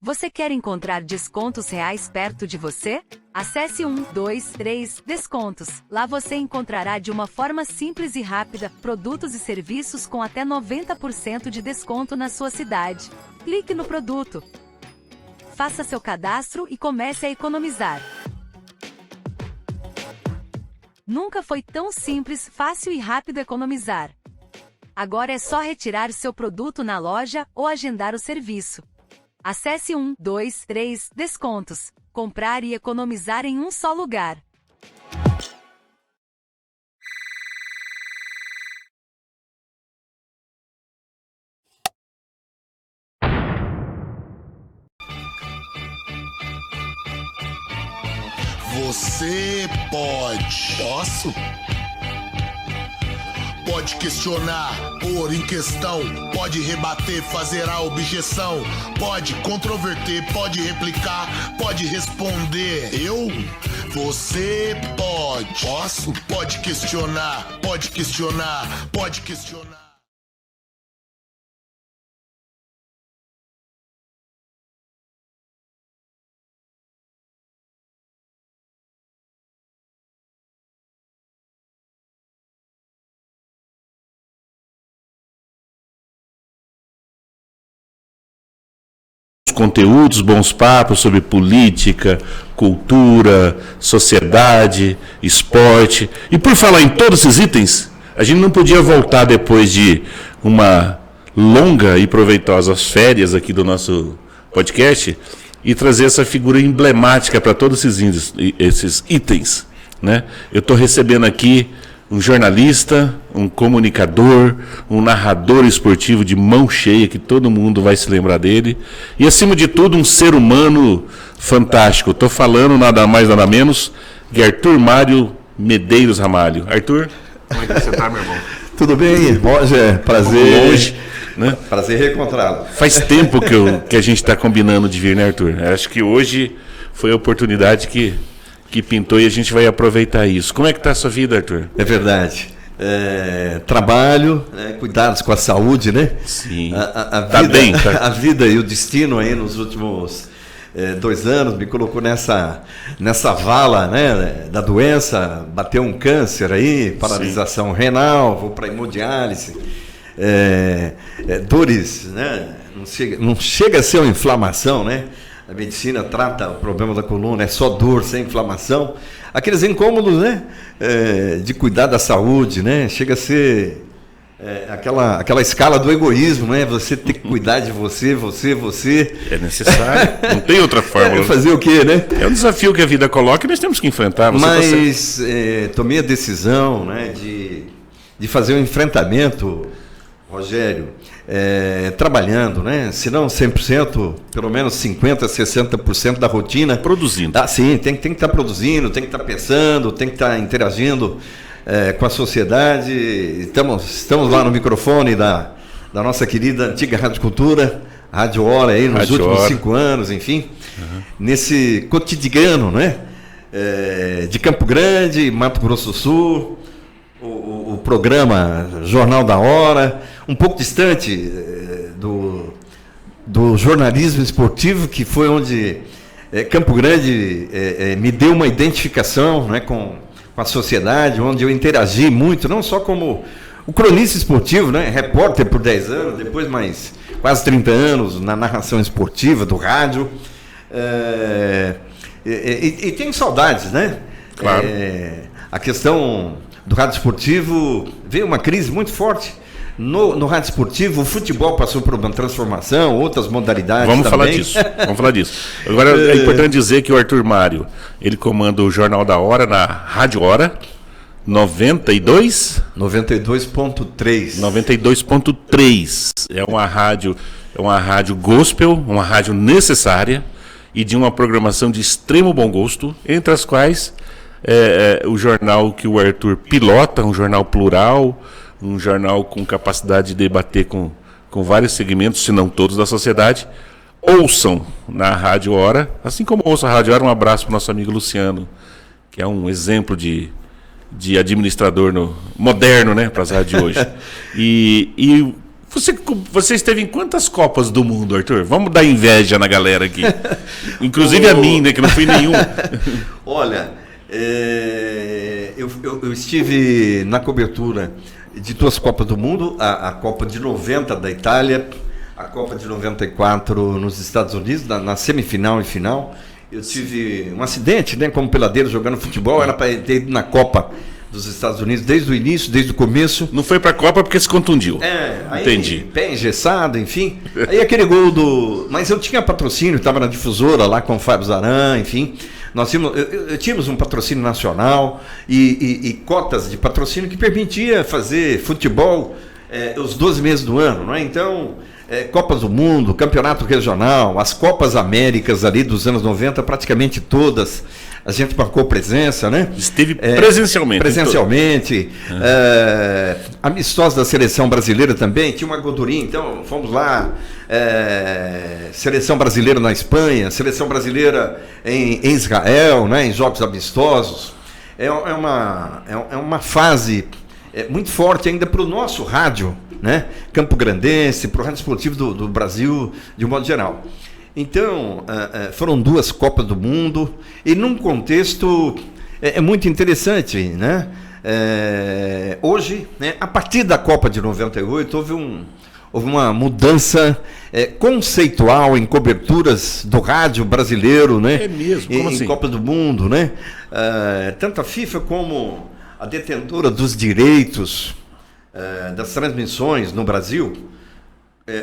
Você quer encontrar descontos reais perto de você? Acesse 123 Descontos. Lá você encontrará de uma forma simples e rápida produtos e serviços com até 90% de desconto na sua cidade. Clique no produto. Faça seu cadastro e comece a economizar. Nunca foi tão simples, fácil e rápido economizar. Agora é só retirar seu produto na loja ou agendar o serviço. Acesse 123 Descontos. Comprar e economizar em um só lugar. Você pode. Posso? Pode questionar, pôr em questão, pode rebater, fazer a objeção, pode controverter, pode replicar, pode responder. Eu? Você pode. Posso? Pode questionar, pode questionar, pode questionar. Conteúdos, bons papos sobre política, cultura, sociedade, esporte. E por falar em todos esses itens, a gente não podia voltar depois de uma longa e proveitosa férias aqui do nosso podcast e trazer essa figura emblemática para todos esses itens, né? Eu estou recebendo aqui um jornalista, um comunicador, um narrador esportivo de mão cheia, que todo mundo vai se lembrar dele. E, acima de tudo, um ser humano fantástico. Estou falando nada mais, nada menos de Arthur Mário Medeiros Ramalho. Arthur, como é que você está, meu irmão? Tudo bem, Roger? Prazer. Hoje, né? Prazer reencontrá-lo. Faz tempo que a gente está combinando de vir, né, Arthur? Acho que hoje foi a oportunidade que pintou e a gente vai aproveitar isso. Como é que está a sua vida, Arthur? É verdade. Trabalho, cuidados com a saúde, né? Sim. Tá vida, bem. Tá. A vida e o destino aí nos últimos 2 anos me colocou nessa vala, né, da doença. Bateu um câncer aí, paralisação Sim. renal, vou para hemodiálise. Dores, né? Não chega a ser uma inflamação, né? A medicina trata o problema da coluna, é só dor, sem inflamação. Aqueles incômodos, né? De cuidar da saúde, né? Chega a ser aquela escala do egoísmo, né? Você ter que cuidar de você. É necessário, não tem outra forma. Fazer o quê, né? É um desafio que a vida coloca e nós temos que enfrentar. Mas tomei a decisão, né, de fazer um enfrentamento, Rogério, trabalhando, né? Se não 100%, pelo menos 50%, 60% da rotina. Produzindo. Sim, tem que estar produzindo, tem que estar pensando, tem que estar interagindo com a sociedade. Estamos lá no microfone da nossa querida antiga Rádio Cultura, Rádio Hora, aí, nos últimos 5 anos, enfim. Uhum. Nesse cotidiano, né? De Campo Grande, Mato Grosso do Sul, o programa Jornal da Hora, um pouco distante do jornalismo esportivo, que foi onde Campo Grande me deu uma identificação, né, com a sociedade, onde eu interagi muito, não só como o cronista esportivo, né, repórter por 10 anos, depois mais quase 30 anos na narração esportiva do rádio, e tenho saudades, né? Claro. A questão do rádio esportivo veio uma crise muito forte. No rádio esportivo, o futebol passou por uma transformação, outras modalidades Vamos também. Vamos falar disso. Agora, é importante dizer que o Arthur Mário, ele comanda o Jornal da Hora na Rádio Hora, 92? 92.3. 92.3. É uma rádio gospel, uma rádio necessária e de uma programação de extremo bom gosto, entre as quais o jornal que o Arthur pilota, um jornal plural, um jornal com capacidade de debater com vários segmentos, se não todos, da sociedade. Ouçam na Rádio Hora, assim como ouçam a Rádio Hora. Um abraço para o nosso amigo Luciano, que é um exemplo de administrador moderno, né, para as rádios de hoje. E Você esteve em quantas Copas do Mundo, Arthur? Vamos dar inveja na galera aqui. Inclusive a mim, né, que não fui nenhum. Olha, eu estive na cobertura de 2 Copas do Mundo, a Copa de 90 da Itália, a Copa de 94 nos Estados Unidos, na semifinal e final. Eu tive um acidente, né, como peladeiro jogando futebol, era para ter ido na Copa dos Estados Unidos desde o início, desde o começo. Não foi pra Copa porque se contundiu. Aí, entendi. Pé engessado, enfim. Aí aquele gol do... Mas eu tinha patrocínio, estava na difusora lá com o Fábio Zaran, enfim. Nós tínhamos um patrocínio nacional e cotas de patrocínio que permitia fazer futebol os 12 meses do ano, não é? Então, Copas do Mundo, Campeonato Regional, as Copas Américas ali dos anos 90, praticamente todas, a gente marcou presença, né? Esteve presencialmente. Presencialmente. Amistosos da seleção brasileira também, tinha uma gordurinha, então fomos lá. Seleção brasileira na Espanha, seleção brasileira em Israel, né? Em jogos amistosos. É uma fase muito forte ainda para o nosso rádio, né? Campo Grandense, para o rádio esportivo do Brasil, de um modo geral. Então, foram 2 Copas do Mundo, e num contexto muito interessante, né? Hoje, né, a partir da Copa de 98, houve uma mudança conceitual em coberturas do rádio brasileiro, né? É mesmo? Como assim? Em Copa do Mundo, né? Tanto a FIFA como a detentora dos direitos das transmissões no Brasil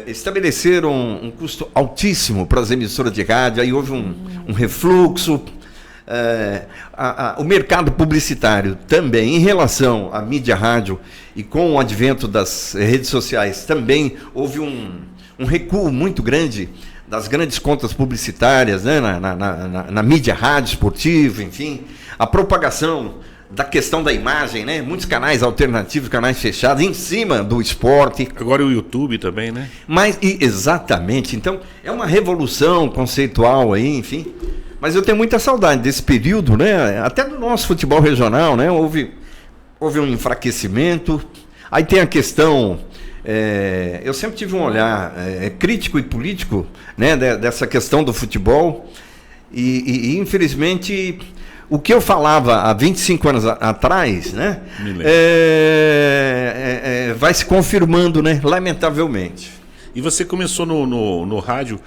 estabeleceram um custo altíssimo para as emissoras de rádio. Aí houve um refluxo. O mercado publicitário também, em relação à mídia rádio e com o advento das redes sociais, também houve um recuo muito grande das grandes contas publicitárias, né, na mídia rádio esportiva, enfim, a propagação da questão da imagem, né? Muitos canais alternativos, canais fechados, em cima do esporte. Agora o YouTube também, né? Exatamente. Então, é uma revolução conceitual aí, enfim. Mas eu tenho muita saudade desse período, né? Até do nosso futebol regional, né? Houve um enfraquecimento. Aí tem a questão... eu sempre tive um olhar crítico e político, né? Dessa questão do futebol. E infelizmente... O que eu falava há 25 anos atrás, né, vai se confirmando, né, lamentavelmente. E você começou no rádio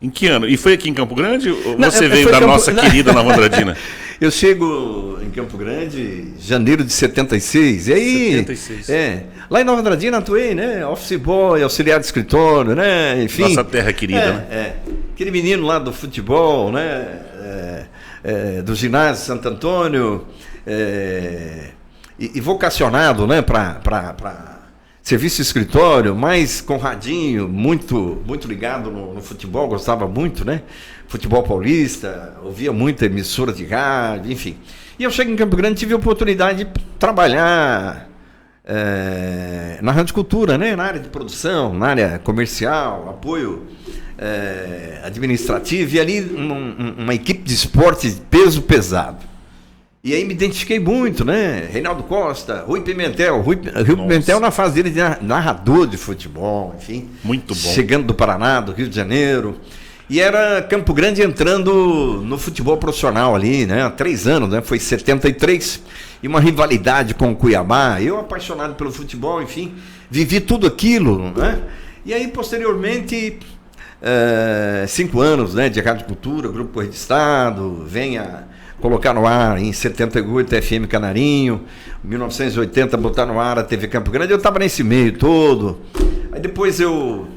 em que ano? E foi aqui em Campo Grande? Ou Não, você veio da nossa querida Nova Andradina? Eu chego em Campo Grande em janeiro de 76. E aí, 76. Lá em Nova Andradina atuei, né? Office boy, auxiliar de escritório, né? Enfim. Nossa terra querida, né? Aquele menino lá do futebol, né? Do ginásio Santo Antônio, e vocacionado, né, para serviço de escritório, mas com radinho, muito ligado no futebol, gostava muito, né? Futebol paulista, ouvia muita emissora de rádio, enfim. E eu cheguei em Campo Grande e tive a oportunidade de trabalhar na Rádio Cultura, né? Na área de produção, na área comercial, apoio administrativo, e ali uma equipe de esporte de peso pesado. E aí me identifiquei muito, né? Reinaldo Costa, Rui Pimentel. Rui Pimentel na fase dele de narrador de futebol, enfim. Muito bom. Chegando do Paraná, do Rio de Janeiro. E era Campo Grande entrando no futebol profissional ali, né? Há 3 anos, né? Foi 73. E uma rivalidade com o Cuiabá. Eu, apaixonado pelo futebol, enfim, vivi tudo aquilo, né? E aí, posteriormente... 5 anos, né, de Rádio Cultura, Grupo Correio de Estado, vem a colocar no ar em 78 FM Canarinho, 1980 botar no ar a TV Campo Grande. Eu estava nesse meio todo. Aí depois eu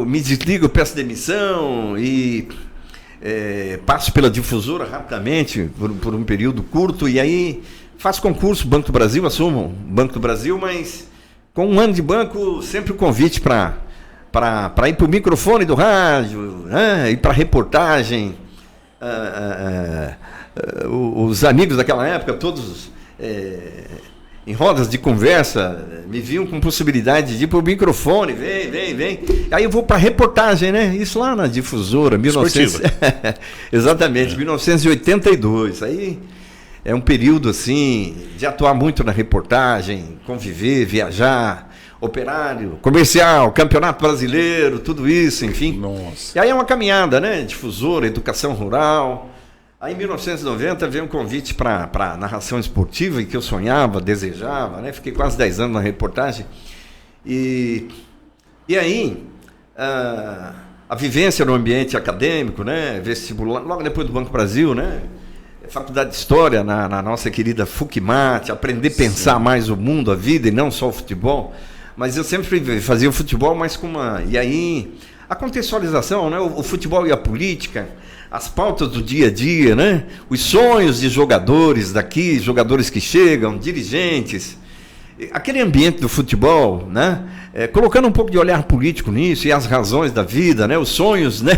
me desligo, peço demissão e passo pela difusora rapidamente por um período curto, e aí faço concurso Banco do Brasil, assumo Banco do Brasil, mas com 1 ano de banco, sempre o convite para ir para o microfone do rádio, né? Ir para reportagem. Os amigos daquela época, todos em rodas de conversa, me viam com possibilidade de ir para o microfone, vem. Aí eu vou para reportagem, né? Isso lá na difusora, 1900... Exatamente, 1982. Aí é um período assim de atuar muito na reportagem, conviver, viajar, Operário, Comercial, Campeonato Brasileiro, tudo isso, enfim. Nossa. E aí é uma caminhada, né? Difusora, educação rural. Aí em 1990 veio um convite para narração esportiva, e que eu sonhava, desejava, né? Fiquei quase 10 anos na reportagem. E aí, a vivência no ambiente acadêmico, né? Vestibular, logo depois do Banco Brasil, né? Faculdade de História na nossa querida FUCMAT, aprender a pensar mais o mundo, a vida, e não só o futebol. Mas eu sempre fazia o futebol, mas com uma... E aí, a contextualização, né? O futebol e a política, as pautas do dia a dia, né? Os sonhos de jogadores daqui, jogadores que chegam, dirigentes, aquele ambiente do futebol, né? Colocando um pouco de olhar político nisso, e as razões da vida, né? Os sonhos, né?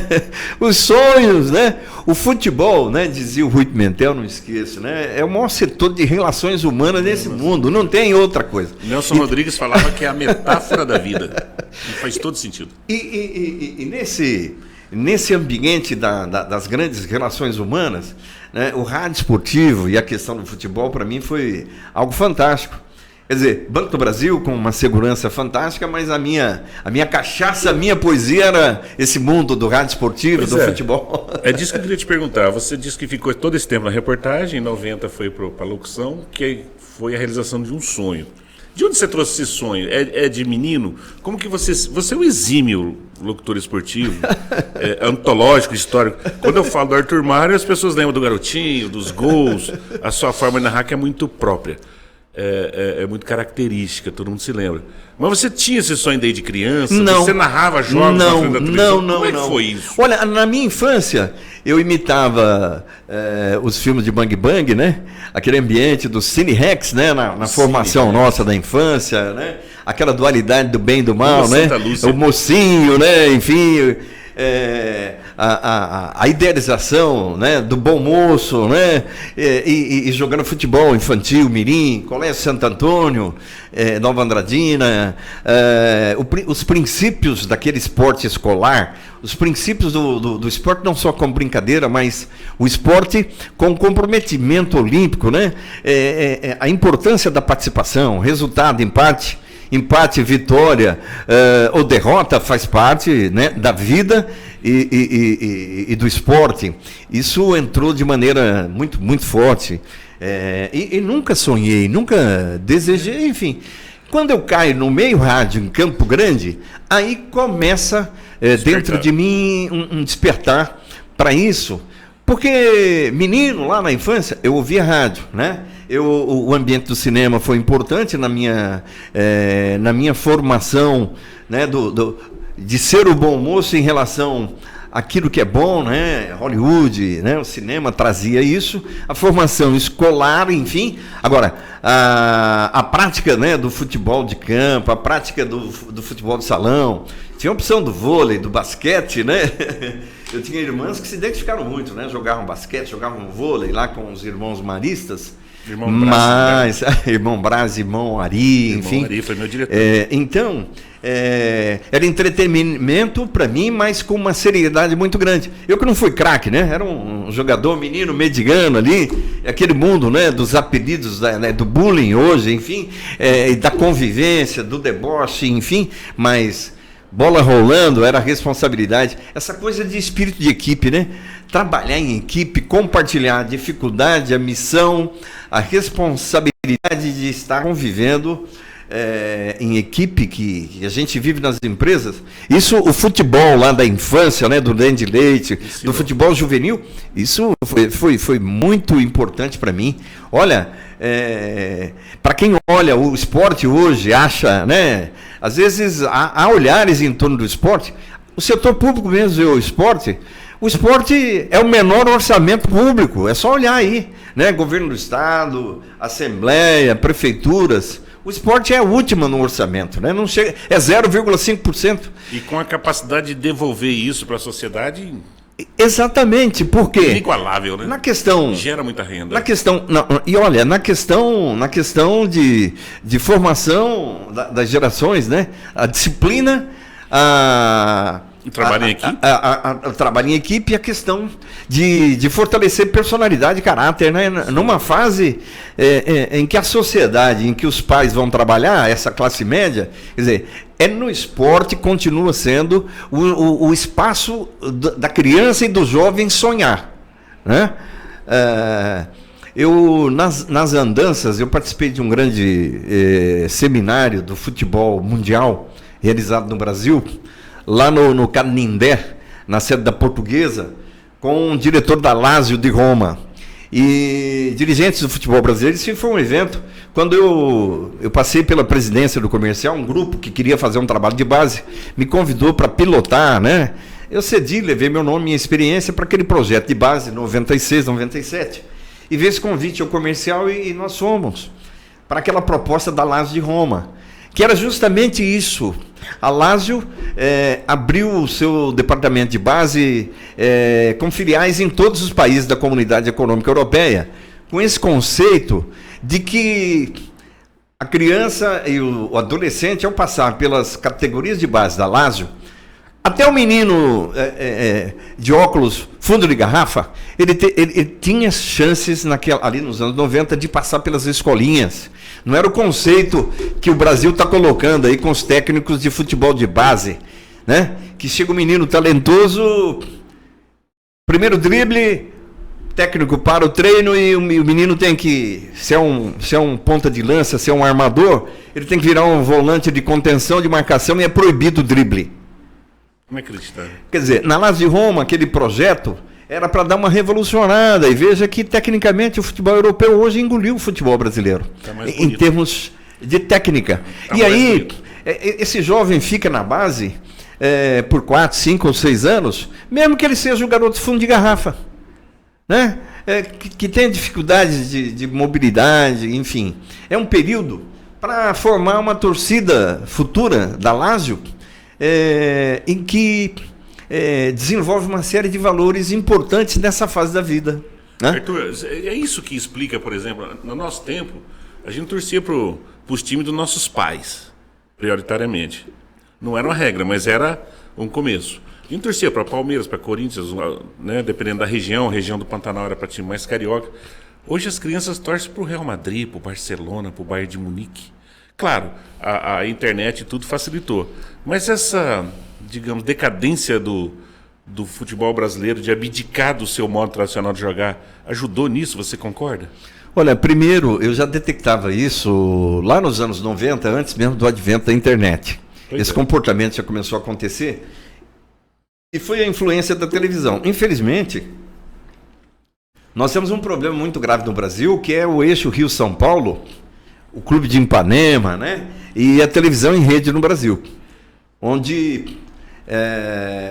Os sonhos, né? O futebol, né? Dizia o Rui Pimentel, não esqueço, né? É o maior setor de relações humanas nesse mundo, não tem outra coisa. Nelson Rodrigues falava que é a metáfora da vida. E faz todo sentido. E nesse ambiente das grandes relações humanas, né? O rádio esportivo e a questão do futebol, para mim, foi algo fantástico. Quer dizer, Banco do Brasil com uma segurança fantástica, mas a minha cachaça, a minha poesia era esse mundo do rádio esportivo, do futebol. É disso que eu queria te perguntar. Você disse que ficou todo esse tempo na reportagem, em 90 foi para a locução, que foi a realização de um sonho. De onde você trouxe esse sonho? É de menino? Como que você é um exímio locutor esportivo, antológico, histórico. Quando eu falo do Arthur Mário, as pessoas lembram do garotinho, dos gols, a sua forma de narrar que é muito própria. É muito característica, todo mundo se lembra. Mas você tinha esse sonho desde criança? Não. Você narrava jogos na frente da televisão? Não. Como é que foi isso? Olha, na minha infância, eu imitava os filmes de Bang Bang, né? Aquele ambiente do Cine Rex, né? Na formação nossa da infância, né? Aquela dualidade do bem e do mal, né? O mocinho, né? Enfim... a idealização, né, do bom moço, né, e jogando futebol infantil, mirim, Colégio Santo Antônio, Nova Andradina, os princípios daquele esporte escolar, os princípios do esporte não só como brincadeira, mas o esporte com comprometimento olímpico, né, a importância da participação, resultado, empate, vitória ou derrota faz parte, né, da vida e do esporte. Isso entrou de maneira muito, muito forte. E nunca sonhei, nunca desejei, enfim. Quando eu caio no meio rádio em Campo Grande, aí começa dentro de mim um despertar para isso. Porque menino, lá na infância, eu ouvia rádio, né? O ambiente do cinema foi importante na minha formação, né, de ser o bom moço em relação àquilo que é bom, né? Hollywood, né? O cinema trazia isso, a formação escolar, enfim. Agora, a prática, né, do futebol de campo, a prática do futebol de salão, tinha a opção do vôlei, do basquete, né? Eu tinha irmãs que se identificaram muito, né? Jogavam basquete, jogavam vôlei lá com os irmãos maristas. Irmão Braz, né? Irmão Braz, irmão Ari, enfim. Irmão Ari foi meu diretor. Então, era entretenimento para mim, mas com uma seriedade muito grande. Eu que não fui craque, né? Era um jogador menino mediano ali, aquele mundo, né, dos apelidos, né, do bullying hoje, enfim, da convivência, do deboche, enfim, mas bola rolando era responsabilidade. Essa coisa de espírito de equipe, né? Trabalhar em equipe, compartilhar a dificuldade, a missão, a responsabilidade de estar convivendo em equipe que a gente vive nas empresas. Isso, o futebol lá da infância, né, do Dente Leite, do futebol juvenil, isso foi muito importante para mim. Olha, para quem olha o esporte hoje, acha, né, às vezes há olhares em torno do esporte. O setor público mesmo, o esporte é o menor orçamento público, é só olhar aí, né? Governo do Estado, Assembleia, prefeituras. O esporte é a última no orçamento, né? Não chega, é 0,5%. E com a capacidade de devolver isso para a sociedade. Exatamente, porque inigualável, né? Na questão gera muita renda. Na questão, e olha, na questão de formação das gerações, né? A disciplina, O trabalho em equipe? O trabalho em equipe e a questão de fortalecer personalidade e caráter, né? Numa fase em que a sociedade, em que os pais vão trabalhar, essa classe média, quer dizer, no esporte continua sendo o espaço da criança e do jovem sonhar, né? Nas andanças, eu participei de um grande seminário do futebol mundial realizado no Brasil, lá no Canindé, na sede da Portuguesa, com o diretor da Lazio de Roma e dirigentes do futebol brasileiro. Isso foi um evento, quando eu passei pela presidência do comercial, um grupo que queria fazer um trabalho de base, me convidou para pilotar, né? Eu cedi, levei meu nome e minha experiência para aquele projeto de base, 96, 97, e veio esse convite ao comercial e nós fomos para aquela proposta da Lazio de Roma, que era justamente isso. A Lazio abriu o seu departamento de base com filiais em todos os países da Comunidade Econômica Europeia, com esse conceito de que a criança e o adolescente, ao passar pelas categorias de base da Lazio, até o menino de óculos fundo de garrafa, ele tinha chances ali nos anos 90 de passar pelas escolinhas. Não era o conceito que o Brasil está colocando aí com os técnicos de futebol de base, né? Que chega um menino talentoso, primeiro drible, técnico para o treino e o menino tem que, se é um ponta de lança, se é um armador, ele tem que virar um volante de contenção, de marcação, e é proibido o drible. Não é acreditável. Quer dizer, na Lazio de Roma, aquele projeto era para dar uma revolucionada, e veja que tecnicamente o futebol europeu hoje engoliu o futebol brasileiro, em termos de técnica. E aí, esse jovem fica na base por 4, 5 ou 6 anos, mesmo que ele seja um garoto fundo de garrafa, né? Que tenha dificuldades de mobilidade, enfim. É um período para formar uma torcida futura da Lazio, em que desenvolve uma série de valores importantes nessa fase da vida, né? Arthur, é isso que explica, por exemplo, no nosso tempo, a gente torcia para os times dos nossos pais, prioritariamente. Não era uma regra, mas era um começo. A gente torcia para Palmeiras, para Corinthians, né, dependendo da região. A região do Pantanal era para time mais carioca. Hoje as crianças torcem para o Real Madrid, para o Barcelona, para o Bayern de Munique. Claro, a internet e tudo facilitou. Mas essa, digamos, decadência do futebol brasileiro, de abdicar do seu modo tradicional de jogar, ajudou nisso? Você concorda? Olha, primeiro, eu já detectava isso lá nos anos 90, antes mesmo do advento da internet. Esse comportamento já começou a acontecer e foi a influência da televisão. Infelizmente, nós temos um problema muito grave no Brasil, que é o eixo Rio-São Paulo, o Clube de Ipanema, né? E a televisão em rede no Brasil, onde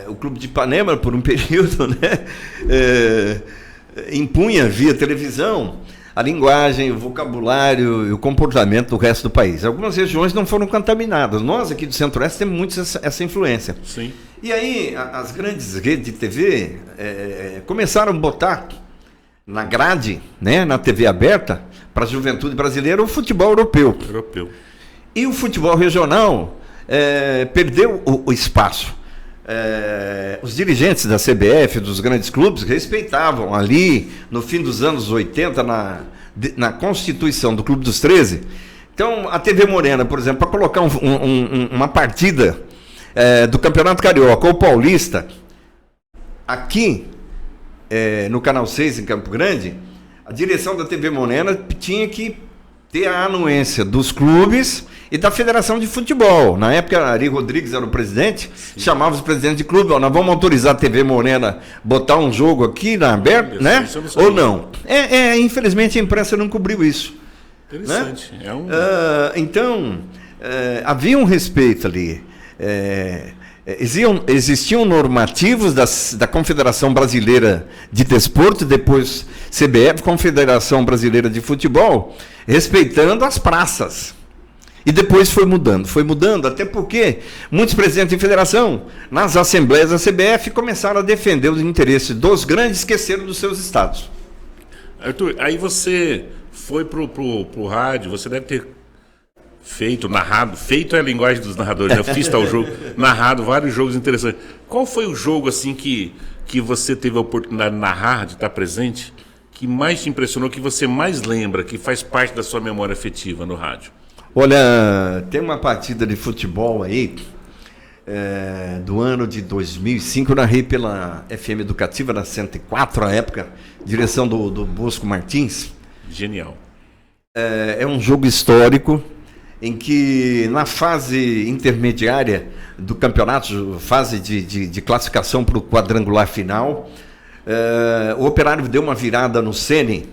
o Clube de Ipanema, por um período, né, impunha via televisão a linguagem, o vocabulário e o comportamento do resto do país. Algumas regiões não foram contaminadas. Nós aqui do Centro-Oeste temos muito essa influência. Sim. E aí as grandes redes de TV começaram a botar na grade, né, na TV aberta, para a juventude brasileira, o futebol europeu. E o futebol regional perdeu o espaço. Os dirigentes da CBF, dos grandes clubes, respeitavam ali, no fim dos anos 80, na constituição do Clube dos 13. Então, a TV Morena, por exemplo, para colocar uma partida do Campeonato Carioca ou Paulista, aqui no Canal 6, em Campo Grande, a direção da TV Morena tinha que ter a anuência dos clubes e da Federação de Futebol. Na época, Ari Rodrigues era o presidente. Sim. Chamava os presidentes de clube, nós vamos autorizar a TV Morena botar um jogo aqui na aberta, né? Ou não? Infelizmente a imprensa não cobriu isso. Interessante. Né? Então, havia um respeito ali. Existiam normativos da Confederação Brasileira de Desporto, depois CBF, Confederação Brasileira de Futebol, respeitando as praças. E depois foi mudando, até porque muitos presidentes de federação, nas assembleias da CBF, começaram a defender os interesses dos grandes, esqueceram dos seus estados. Arthur, aí você foi pro rádio, você deve ter feito, narrado. Feito é a linguagem dos narradores, né? Eu fiz tal jogo, narrado vários jogos interessantes. Qual foi o jogo assim que você teve a oportunidade de narrar, de estar presente, que mais te impressionou, que você mais lembra, que faz parte da sua memória afetiva no rádio? Olha, tem uma partida de futebol aí, do ano de 2005, eu narrei pela FM Educativa, na 104, à época, direção do Bosco Martins. Genial. É um jogo histórico, em que na fase intermediária do campeonato, fase de classificação para o quadrangular final, o Operário deu uma virada no Sene,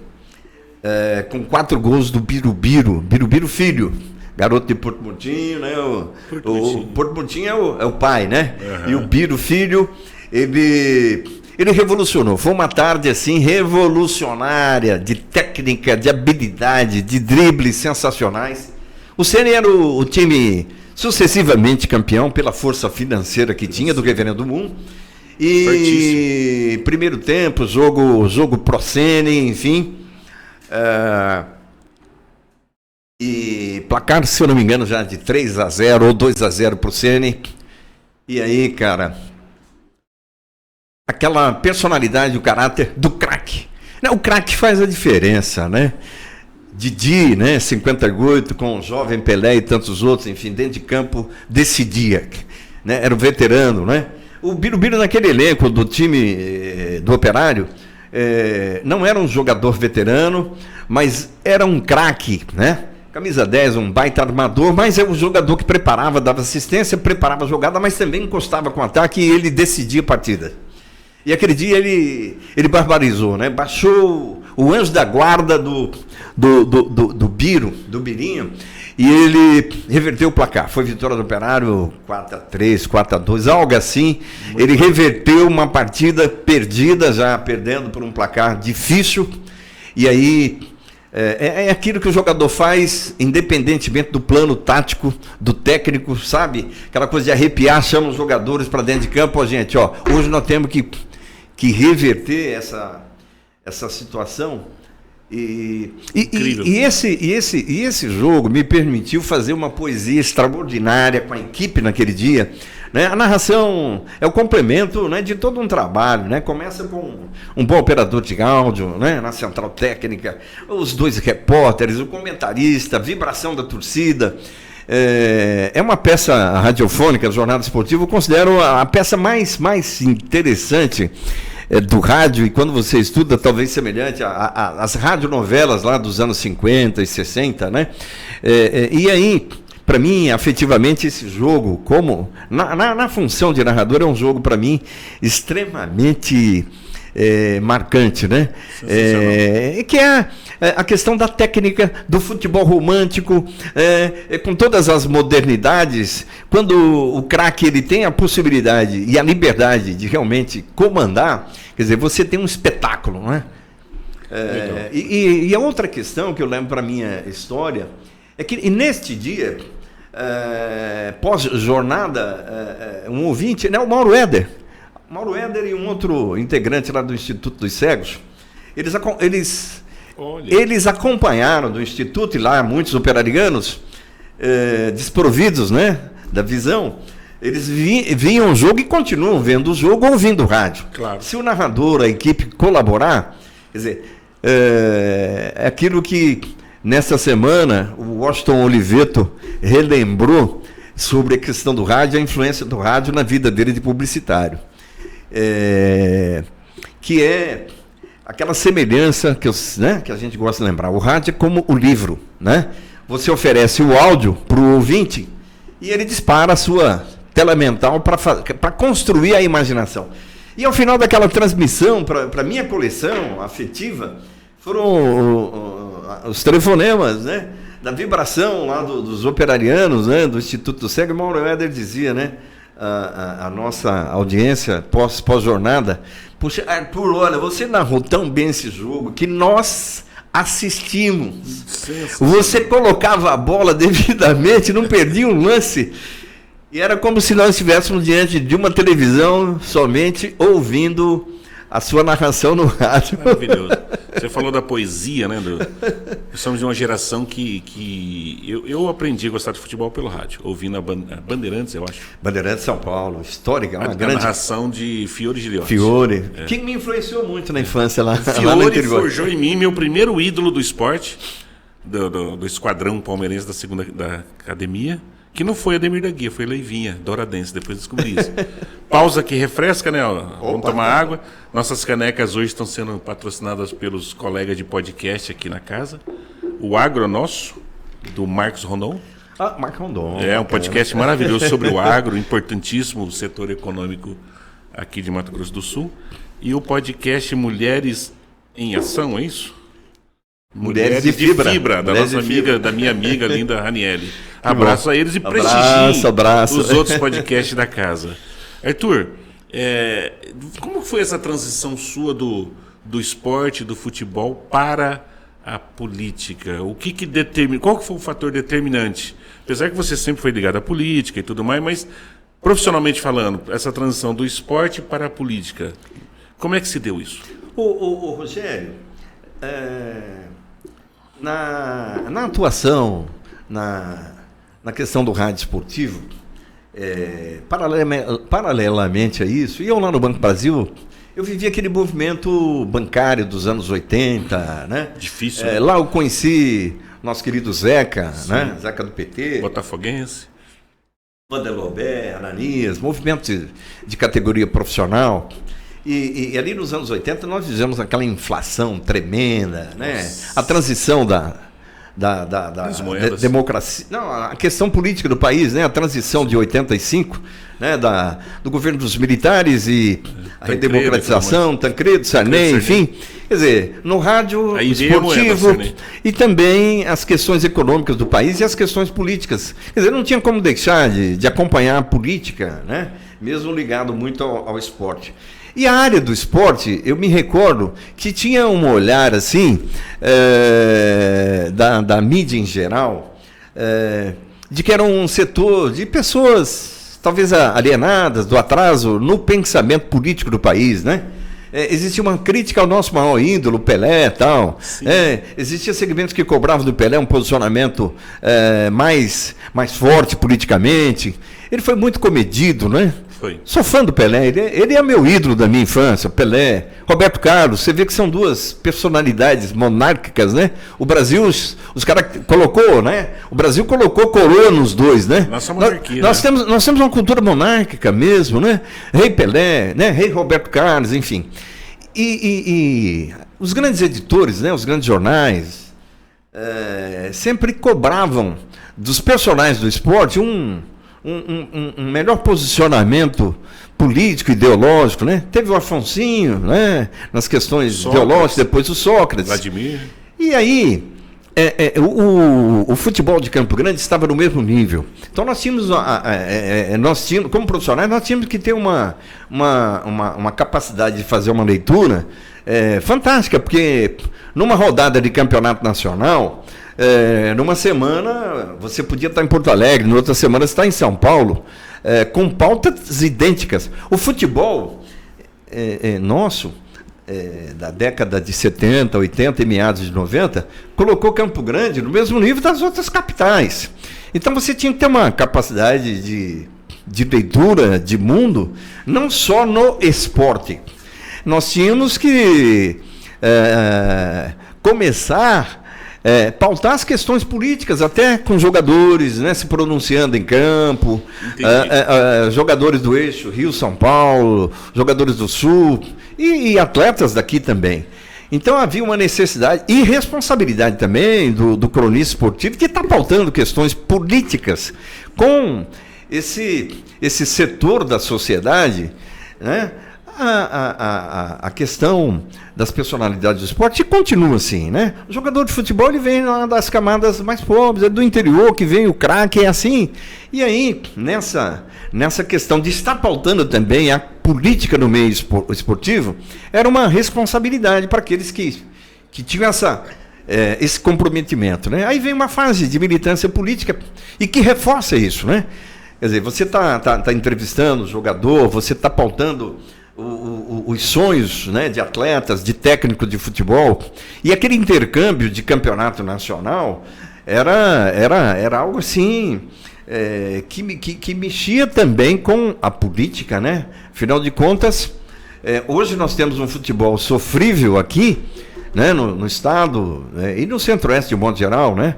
com 4 gols do Birubiru Filho, garoto de Porto Murtinho, né? O Porto Murtinho é o pai, né? Uhum. E o Biro Filho, ele revolucionou. Foi uma tarde assim revolucionária, de técnica, de habilidade, de dribles sensacionais. O Sene era o time sucessivamente campeão pela força financeira que tinha do Reverendo Moon. E fortíssimo. Primeiro tempo, jogo pro Sene, enfim. E placar, se eu não me engano, já de 3-0 ou 2-0 pro Sene. E aí, cara, aquela personalidade, o caráter do craque. O craque faz a diferença, né? Didi, né, 58, com o jovem Pelé e tantos outros, enfim, dentro de campo, decidia, né, era o veterano, né? O Birubiru naquele elenco do time do Operário, não era um jogador veterano, mas era um craque, né? Camisa 10, um baita armador, mas é um jogador que preparava, dava assistência, preparava a jogada, mas também encostava com o ataque e ele decidia a partida. E aquele dia ele barbarizou, né? Baixou o anjo da guarda do Birinho, e ele reverteu o placar. Foi vitória do Operário 4-3, 4-2, algo assim. Ele reverteu uma partida perdida, já perdendo por um placar difícil. E aí é aquilo que o jogador faz, independentemente do plano tático, do técnico, sabe? Aquela coisa de arrepiar, chama os jogadores para dentro de campo. Ó, gente, ó, hoje nós temos que reverter essa situação. E esse jogo me permitiu fazer uma poesia extraordinária com a equipe naquele dia, né? A narração é o complemento, né, de todo um trabalho, né? Começa com um bom operador de áudio, né, na central técnica, os 2 repórteres, o comentarista, a vibração da torcida. É uma peça radiofônica, Jornada Esportiva, eu considero a peça mais interessante do rádio, e quando você estuda, talvez semelhante às radionovelas lá dos anos 50 e 60, né? E aí, para mim, afetivamente, esse jogo, como na função de narrador, é um jogo, para mim, extremamente marcante, né? Que é a questão da técnica do futebol romântico, com todas as modernidades, quando o craque ele tem a possibilidade e a liberdade de realmente comandar, quer dizer, você tem um espetáculo, né? E a outra questão que eu lembro para a minha história é que neste dia, pós-jornada, um ouvinte, né, o Mauro Éder e um outro integrante lá do Instituto dos Cegos, eles acompanharam do Instituto, e lá muitos operarianos desprovidos, né, da visão, eles vinham o jogo e continuam vendo o jogo ouvindo o rádio. Claro. Se o narrador, a equipe colaborar, quer dizer, é aquilo que nessa semana o Washington Oliveto relembrou sobre a questão do rádio, a influência do rádio na vida dele de publicitário. Que é aquela semelhança que a gente gosta de lembrar. O rádio é como o livro, né? Você oferece o áudio para o ouvinte e ele dispara a sua tela mental para construir a imaginação. E ao final daquela transmissão, para minha coleção afetiva, foram os telefonemas, né? Da vibração lá dos operarianos, né? Do Instituto do Cego. Mauro Éder dizia, né? A nossa audiência pós-jornada, puxa, Arthur, olha, você narrou tão bem esse jogo que nós assistimos. Você colocava a bola devidamente, não perdia um lance, e era como se nós estivéssemos diante de uma televisão somente ouvindo a sua narração no rádio. Maravilhoso. Você falou da poesia, né? Nós somos de uma geração que eu aprendi a gostar de futebol pelo rádio, ouvindo a Bandeirantes, eu acho. Bandeirantes São Paulo, histórica, uma A grande narração de Fiore Giliotti. Fiore, que me influenciou muito na infância lá no Fiore interior. forjou em mim meu primeiro ídolo do esporte, do esquadrão palmeirense da academia, que não foi Ademir da Guia, foi Leivinha, Douradense, depois descobri isso. Pausa que refresca, né? Vamos tomar água. Nossas canecas hoje estão sendo patrocinadas pelos colegas de podcast aqui na casa. O Agro Nosso, do Marcos Rondon. Marcos Rondon. É um podcast maravilhoso sobre o agro, importantíssimo setor econômico aqui de Mato Grosso do Sul. E o podcast Mulheres em Ação, é isso? Mulheres de Fibra. Da minha amiga linda Raniele. Abraço a eles e prestigiem abraço. os outros podcasts da casa. Arthur, como foi essa transição sua do esporte, do futebol para a política? O que determina? Qual que foi o fator determinante? Apesar que você sempre foi ligado à política e tudo mais, mas profissionalmente falando, essa transição do esporte para a política, como é que se deu isso? O Rogério, na atuação, na questão do rádio esportivo, paralelamente a isso, e eu lá no Banco Brasil, eu vivi aquele movimento bancário dos anos 80, né? Difícil. Lá eu conheci nosso querido Zeca, né? Zeca do PT. Botafoguense. Vanderlobé, Ananias, movimento de categoria profissional. E ali nos anos 80 nós fizemos aquela inflação tremenda, né? A transição da democracia, não, a questão política do país, né? A transição de 85, né? Do governo dos militares e a redemocratização, Tancredo, Sarney, enfim. Quer dizer, no rádio esportivo e também as questões econômicas do país e as questões políticas. Quer dizer, não tinha como deixar de acompanhar a política, né? Mesmo ligado muito ao esporte. E a área do esporte, eu me recordo que tinha um olhar assim, da mídia em geral, de que era um setor de pessoas talvez alienadas do atraso no pensamento político do país, né? Existia uma crítica ao nosso maior ídolo, Pelé e tal. Existia segmentos que cobravam do Pelé um posicionamento mais forte politicamente. Ele foi muito comedido, né? Foi. Sou fã do Pelé, ele é meu ídolo da minha infância, Pelé. Roberto Carlos, você vê que são duas personalidades monárquicas, né? O Brasil, os caras colocou, né? O Brasil colocou coroa nos dois, né? Nossa monarquia, nós temos uma cultura monárquica mesmo, né? Rei Pelé, né? Rei Roberto Carlos, enfim. E os grandes editores, né? Os grandes jornais, sempre cobravam dos personagens do esporte um melhor posicionamento político, ideológico, né? Teve o Afonsinho, né? Nas questões ideológicas, depois o Sócrates. Vladimir. E aí, o futebol de Campo Grande estava no mesmo nível. Então nós tínhamos, como profissionais, nós tínhamos que ter uma capacidade de fazer uma leitura fantástica, porque numa rodada de campeonato nacional, numa semana você podia estar em Porto Alegre, na outra semana você está em São Paulo, com pautas idênticas. O futebol nosso, da década de 70, 80 e meados de 90, colocou Campo Grande no mesmo nível das outras capitais. Então você tinha que ter uma capacidade de leitura de mundo, não só no esporte. Nós tínhamos que começar pautar as questões políticas, até com jogadores, né, se pronunciando em campo, jogadores do eixo Rio-São Paulo, jogadores do Sul e atletas daqui também. Então havia uma necessidade e responsabilidade também do cronista esportivo, que está pautando questões políticas com esse setor da sociedade, né? A questão das personalidades do esporte continua assim, né? O jogador de futebol, ele vem lá das camadas mais pobres, do interior, que vem o craque, é assim. E aí, nessa questão de estar pautando também a política no meio esportivo, era uma responsabilidade para aqueles que tinham esse comprometimento, né? Aí vem uma fase de militância política e que reforça isso, né? Quer dizer, você está entrevistando o jogador, você está pautando os sonhos, né, de atletas, de técnico de futebol, e aquele intercâmbio de campeonato nacional era algo assim que mexia também com a política, né? Afinal de contas, hoje nós temos um futebol sofrível aqui, né, no estado, e no centro-oeste de modo geral, né?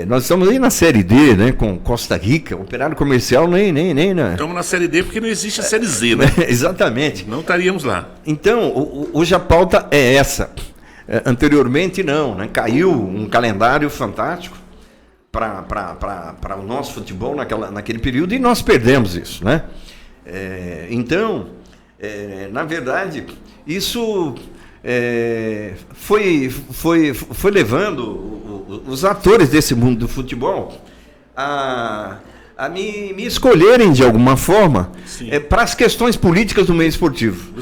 Nós estamos aí na Série D, né, com Costa Rica, Operário Comercial nem né? Estamos na Série D porque não existe a Série Z, né? Exatamente. Não estaríamos lá. Então, hoje a pauta é essa. Anteriormente não, né? Caiu um calendário fantástico para o nosso futebol naquele período e nós perdemos isso, né? Então, na verdade, isso foi levando os atores desse mundo do futebol a me escolherem de alguma forma para as questões políticas do meio esportivo.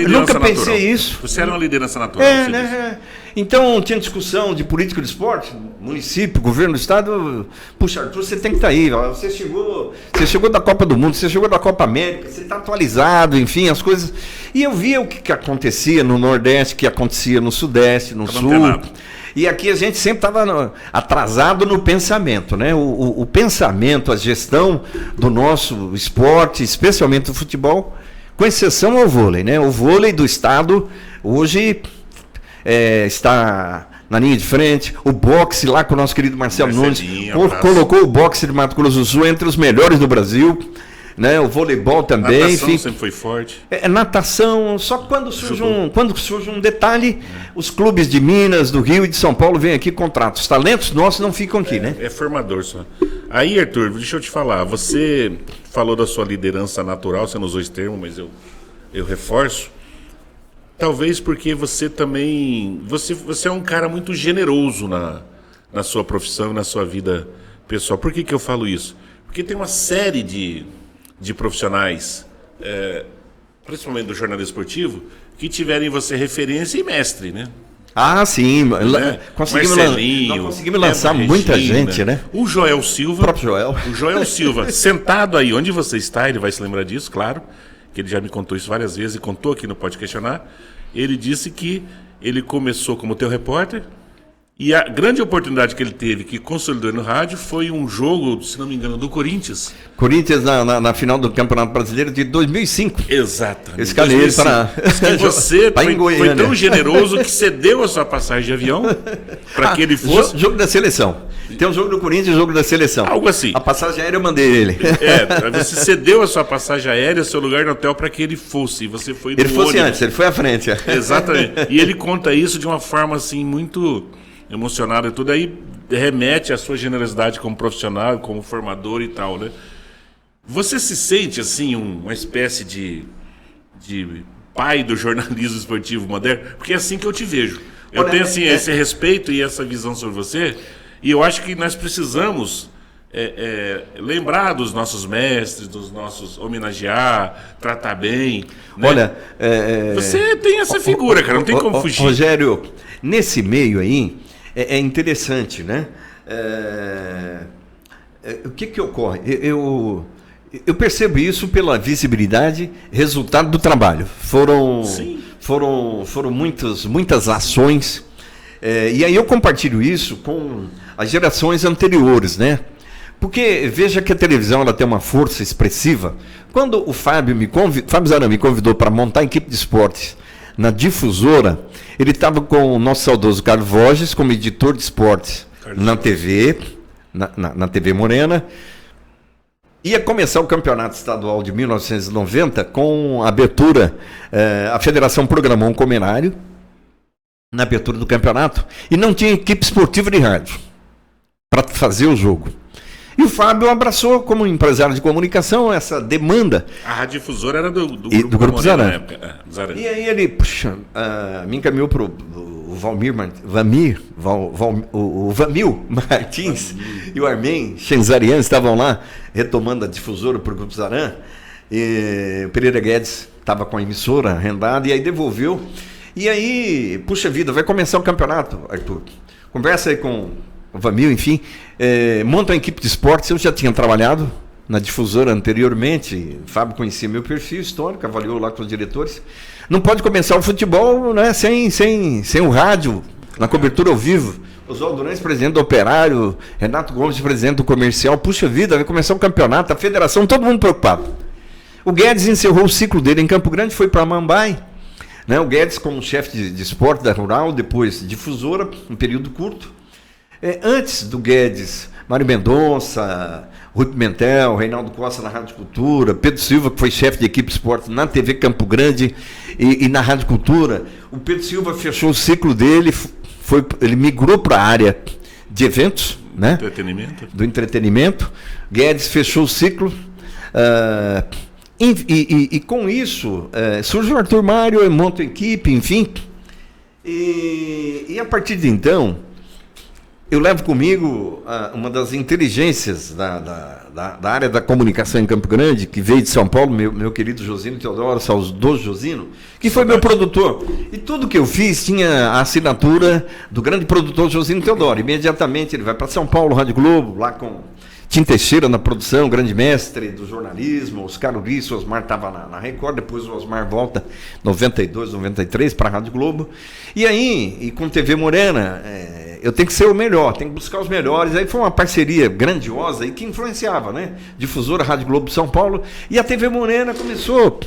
Nunca pensei isso. Você era uma liderança natural. Né? Então tinha discussão de política do esporte, município, governo do estado. Puxa, Arthur, você tem que estar aí. Você chegou da Copa do Mundo, você chegou da Copa América, você está atualizado, enfim, as coisas. E eu via o que acontecia no Nordeste, o que acontecia no Sudeste, no Sul. E aqui a gente sempre estava atrasado no pensamento, né? O pensamento, a gestão do nosso esporte, especialmente do futebol, com exceção ao vôlei, né? O vôlei do estado hoje está na linha de frente. O boxe lá com o nosso querido Marcelo Nunes colocou o boxe de Mato Grosso do Sul entre os melhores do Brasil. Né, o voleibol também. Natação sempre foi forte. Natação, só quando surge um detalhe, os clubes de Minas, do Rio e de São Paulo vêm aqui contratos. Os talentos nossos não ficam aqui, né? É formador só. Aí, Arthur, deixa eu te falar. Você falou da sua liderança natural, você não usou esse termo, mas eu reforço. Talvez porque você também... Você é um cara muito generoso na sua profissão e na sua vida pessoal. Por que eu falo isso? Porque tem uma série de profissionais, principalmente do jornalismo esportivo, que tiverem você referência e mestre, né? Ah, sim. Né? Conseguimos lançar muita gente, né? O Joel Silva. O próprio Joel. O Joel Silva, sentado aí onde você está, ele vai se lembrar disso, claro, que ele já me contou isso várias vezes e contou aqui no Pode Questionar. Ele disse que ele começou como teu repórter, e a grande oportunidade que ele teve, que consolidou no rádio, foi um jogo, se não me engano, do Corinthians. Corinthians na final do Campeonato Brasileiro de 2005. Exatamente. Escalei ele para... E você foi tão generoso que cedeu a sua passagem de avião para que ele fosse... Jogo da seleção. Tem um jogo do Corinthians e um jogo da seleção. Algo assim. A passagem aérea eu mandei ele. Você cedeu a sua passagem aérea, seu lugar no hotel para que ele fosse. E você foi no Ele fosse ônibus. antes, ele foi à frente. Exatamente. E ele conta isso de uma forma assim muito... emocionado e tudo, aí remete à sua generosidade como profissional, como formador e tal, né? Você se sente, assim, uma espécie de pai do jornalismo esportivo moderno? Porque é assim que eu te vejo. Eu tenho, assim, esse respeito e essa visão sobre você, e eu acho que nós precisamos lembrar dos nossos mestres, dos nossos homenagear, tratar bem, né? Olha... Você tem essa figura, cara, não tem como fugir. Rogério, nesse meio aí, é interessante, né? O que ocorre? Eu percebo isso pela visibilidade, resultado do trabalho. Foram muitas ações, e aí eu compartilho isso com as gerações anteriores, né? Porque veja que a televisão ela tem uma força expressiva. Quando o Fábio Zaran me convidou para montar a equipe de esportes na Difusora, ele estava com o nosso saudoso Carlos Voges como editor de esportes na TV, na TV Morena. Ia começar o campeonato estadual de 1990 com a abertura, a federação programou um comenário na abertura do campeonato e não tinha equipe esportiva de rádio para fazer o jogo. E o Fábio abraçou, como empresário de comunicação, essa demanda. A Rádio Difusora era do Grupo Zaran. Na época. E aí ele me encaminhou para o Vamil Martins e o Armin Chenzarian estavam lá retomando a Difusora para o Grupo Zaran. E o Pereira Guedes estava com a emissora arrendada e aí devolveu. E aí, puxa vida, vai começar o campeonato, Arthur. Conversa aí com o Vamil, enfim, monta uma equipe de esportes. Eu já tinha trabalhado na Difusora anteriormente, o Fábio conhecia meu perfil histórico, avaliou lá com os diretores. Não pode começar o futebol, né, sem o rádio, na cobertura ao vivo. Oswaldo Nunes, presidente do Operário, Renato Gomes, presidente do Comercial. Puxa vida, vai começar o campeonato, a federação, todo mundo preocupado. O Guedes encerrou o ciclo dele em Campo Grande, foi para Mambai. Né, o Guedes como chefe de esporte da Rural, depois Difusora, um período curto. Antes do Guedes, Mário Mendonça, Rui Pimentel, Reinaldo Costa na Rádio Cultura, Pedro Silva, que foi chefe de equipe esporte na TV Campo Grande e na Rádio Cultura. O Pedro Silva fechou o ciclo dele, ele migrou para a área de eventos, né? Do entretenimento. Guedes fechou o ciclo. E com isso, surge o Arthur Mário, monta a equipe, enfim. E a partir de então, eu levo comigo uma das inteligências da área da comunicação em Campo Grande, que veio de São Paulo, meu querido Josino Teodoro, saudoso Josino, que foi meu produtor. E tudo que eu fiz tinha a assinatura do grande produtor Josino Teodoro. Imediatamente ele vai para São Paulo, Rádio Globo, lá com Tim Teixeira na produção, grande mestre do jornalismo, Oscar Uriço, o Osmar estava na Record, depois o Osmar volta em 92, 93 para a Rádio Globo. E aí, e com TV Morena, eu tenho que ser o melhor, tenho que buscar os melhores. Aí foi uma parceria grandiosa e que influenciava, né? Difusora, Rádio Globo de São Paulo, e a TV Morena começou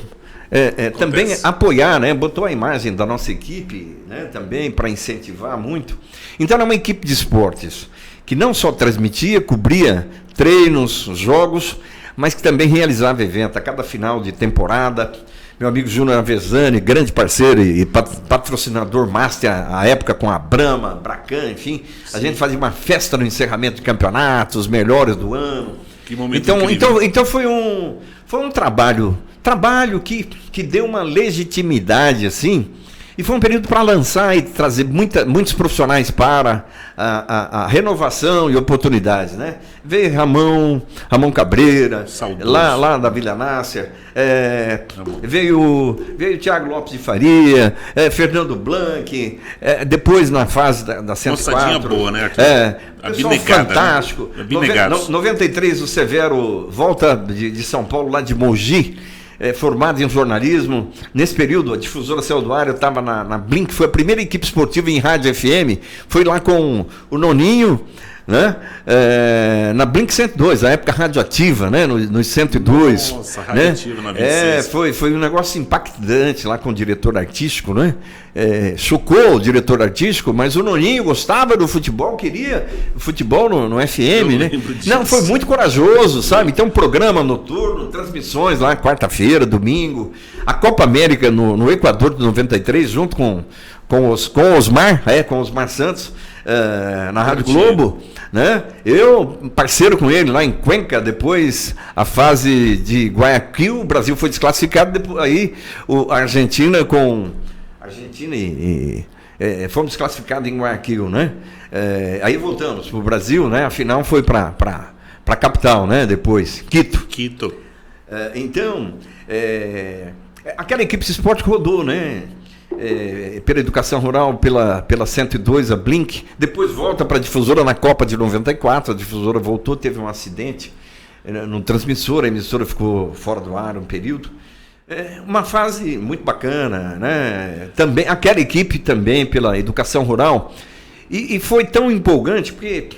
também a apoiar, né? Botou a imagem da nossa equipe, né? Também para incentivar muito. Então era uma equipe de esportes que não só transmitia, cobria treinos, jogos, mas que também realizava evento a cada final de temporada. Meu amigo Júnior Avezzani, grande parceiro e patrocinador master à época com a Brahma, Bracan, enfim. Sim. A gente fazia uma festa no encerramento de campeonatos, os melhores do ano. Que momento então foi um trabalho que deu uma legitimidade, assim. E foi um período para lançar e trazer muitos profissionais para a renovação e oportunidades, né? Veio Ramon Cabreira, lá da Vila Nácia, veio Thiago Lopes de Faria, Fernando Blanc, depois na fase da 104. Moçadinha boa, né? Pessoal fantástico. Né? 93 o Severo volta de São Paulo, lá de Mogi, formado em jornalismo. Nesse período, a Difusora Céu do Ar, eu estava na Blink, foi a primeira equipe esportiva em rádio FM, foi lá com o Noninho, né? Na Blink 102, a época radioativa, né? Nos 102. Nossa, radioativa, né? Na 26. Foi um negócio impactante lá com o diretor artístico, né? Chocou o diretor artístico, mas o Noninho gostava do futebol, queria futebol no FM, né? Não, foi muito corajoso, sabe? Então, programa noturno, transmissões lá, quarta-feira, domingo, a Copa América no Equador de 93, junto com Osmar Santos, na Rádio Globo, né? Eu, parceiro com ele lá em Cuenca, depois a fase de Guayaquil, o Brasil foi desclassificado, depois, aí a Argentina fomos desclassificados em Guayaquil, né? Aí voltamos para o Brasil, né? A final foi para a capital, né? Depois, Quito. Então, aquela equipe de esporte rodou, né? Pela Educação Rural, pela 102, a Blink, depois volta para a Difusora na Copa de 94, a Difusora voltou, teve um acidente no transmissor, a emissora ficou fora do ar um período. Uma fase muito bacana, né? Também, aquela equipe também pela Educação Rural, e foi tão empolgante, porque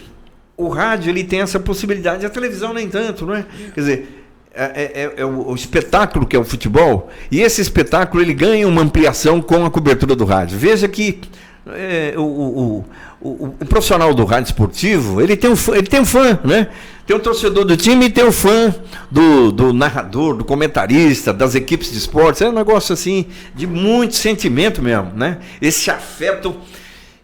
o rádio ele tem essa possibilidade, a televisão nem tanto, não é? Quer dizer, o espetáculo que é o futebol, e esse espetáculo ele ganha uma ampliação com a cobertura do rádio. Veja que o profissional do rádio esportivo, ele tem um fã, né? Tem o torcedor do time e tem o fã do narrador, do comentarista, das equipes de esportes. É um negócio assim de muito sentimento mesmo, né? Esse afeto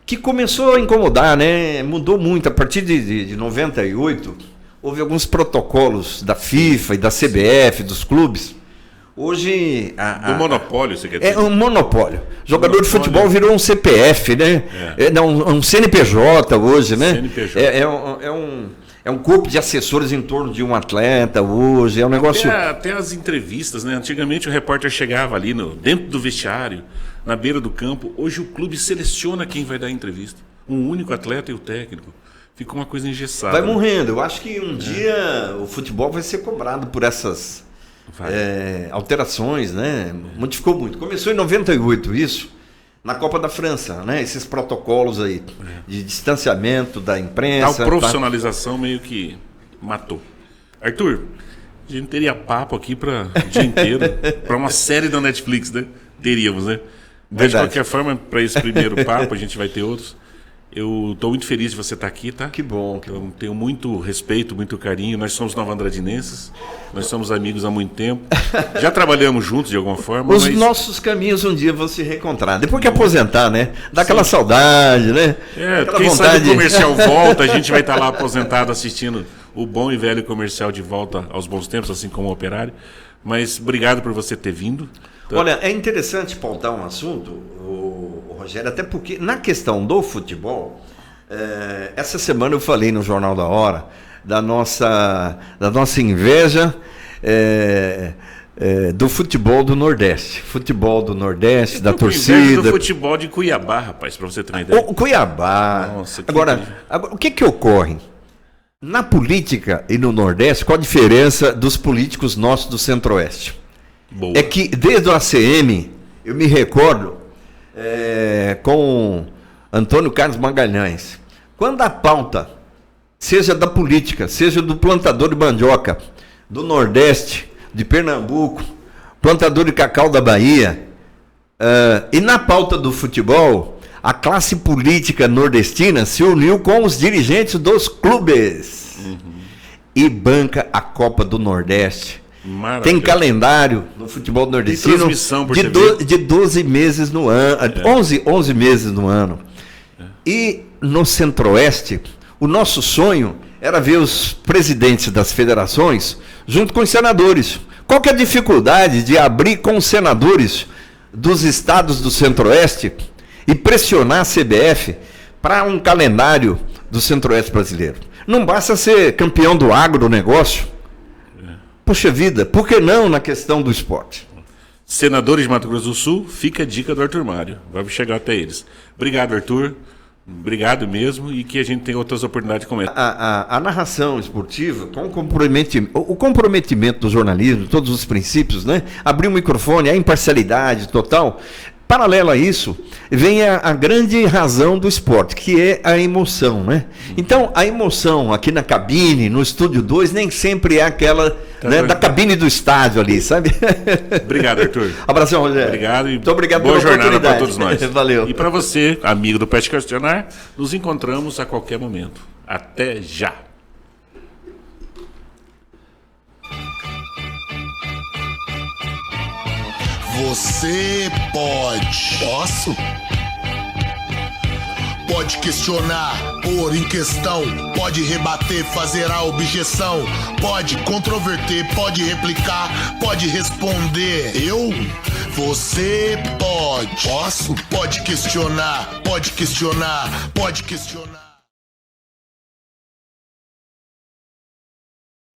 que começou a incomodar, né? Mudou muito a partir de 98. Houve alguns protocolos da FIFA e da CBF, dos clubes. Hoje... Do monopólio, você quer dizer? É um monopólio. Jogador de futebol virou um CPF, né? Um CNPJ hoje, né? CNPJ. É um corpo de assessores em torno de um atleta hoje. É um negócio... Até as entrevistas, né? Antigamente o repórter chegava ali dentro do vestiário, na beira do campo. Hoje o clube seleciona quem vai dar a entrevista. Um único atleta e o técnico. Ficou uma coisa engessada. Vai morrendo. Eu acho que um dia o futebol vai ser cobrado por essas alterações, né? Modificou muito. Começou em 98 isso, na Copa da França, né? Esses protocolos aí de distanciamento da imprensa. A profissionalização meio que matou. Arthur, a gente teria papo aqui para o dia inteiro, para uma série da Netflix, né? Teríamos, né? Mas, de qualquer forma, para esse primeiro papo, a gente vai ter outros. Eu estou muito feliz de você estar aqui, tá? Que bom. Eu tenho muito respeito, muito carinho. Nós somos nova-andradinenses, nós somos amigos há muito tempo. Já trabalhamos juntos de alguma forma. Os nossos caminhos um dia vão se reencontrar. Depois que aposentar, né? Dá aquela saudade, né? Aquela quem vontade... sabe o comercial volta, a gente vai estar lá aposentado assistindo o bom e velho comercial de volta aos bons tempos, assim como o Operário. Mas obrigado por você ter vindo. Olha, é interessante pautar um assunto, Rogério, até porque na questão do futebol, essa semana eu falei no Jornal da Hora da nossa inveja do futebol do Nordeste. Futebol do Nordeste, da torcida. Do futebol de Cuiabá, rapaz, para você ter uma ideia. O Cuiabá. Nossa, agora, o que ocorre? Na política e no Nordeste, qual a diferença dos políticos nossos do Centro-Oeste? Boa. É que desde o ACM, eu me recordo com Antônio Carlos Magalhães, quando a pauta, seja da política, seja do plantador de mandioca, do Nordeste, de Pernambuco, plantador de cacau da Bahia, e na pauta do futebol, a classe política nordestina se uniu com os dirigentes dos clubes e banca a Copa do Nordeste. Tem calendário no futebol nordestino de 12 meses no ano, 11 meses no ano. E no Centro-Oeste, o nosso sonho era ver os presidentes das federações junto com os senadores. Qual que é a dificuldade de abrir com os senadores dos estados do Centro-Oeste e pressionar a CBF para um calendário do Centro-Oeste brasileiro? Não basta ser campeão do agronegócio. Poxa vida, por que não na questão do esporte? Senadores de Mato Grosso do Sul, fica a dica do Arthur Mário. Vamos chegar até eles. Obrigado, Arthur. Obrigado mesmo e que a gente tenha outras oportunidades como essa. A narração esportiva, com o comprometimento do jornalismo, todos os princípios, né? Abrir o microfone, a imparcialidade total. Paralelo a isso, vem a grande razão do esporte, que é a emoção, né? Então, a emoção aqui na cabine, no Estúdio 2, nem sempre é aquela da cabine do estádio ali, sabe? Obrigado, Arthur. Abração, Rogério. Obrigado e muito obrigado boa jornada para todos nós. Valeu. E para você, amigo do Pet Questionar, nos encontramos a qualquer momento. Até já. Você pode. Posso? Pode questionar, pôr em questão, pode rebater, fazer a objeção, pode controverter, pode replicar, pode responder. Eu? Você pode. Posso? Pode questionar, pode questionar, pode questionar.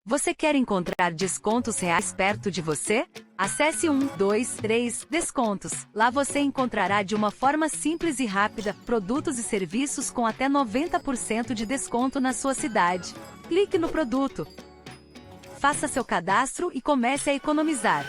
Você quer encontrar descontos reais perto de você? Acesse 123 Descontos. Lá você encontrará de uma forma simples e rápida produtos e serviços com até 90% de desconto na sua cidade. Clique no produto. Faça seu cadastro e comece a economizar.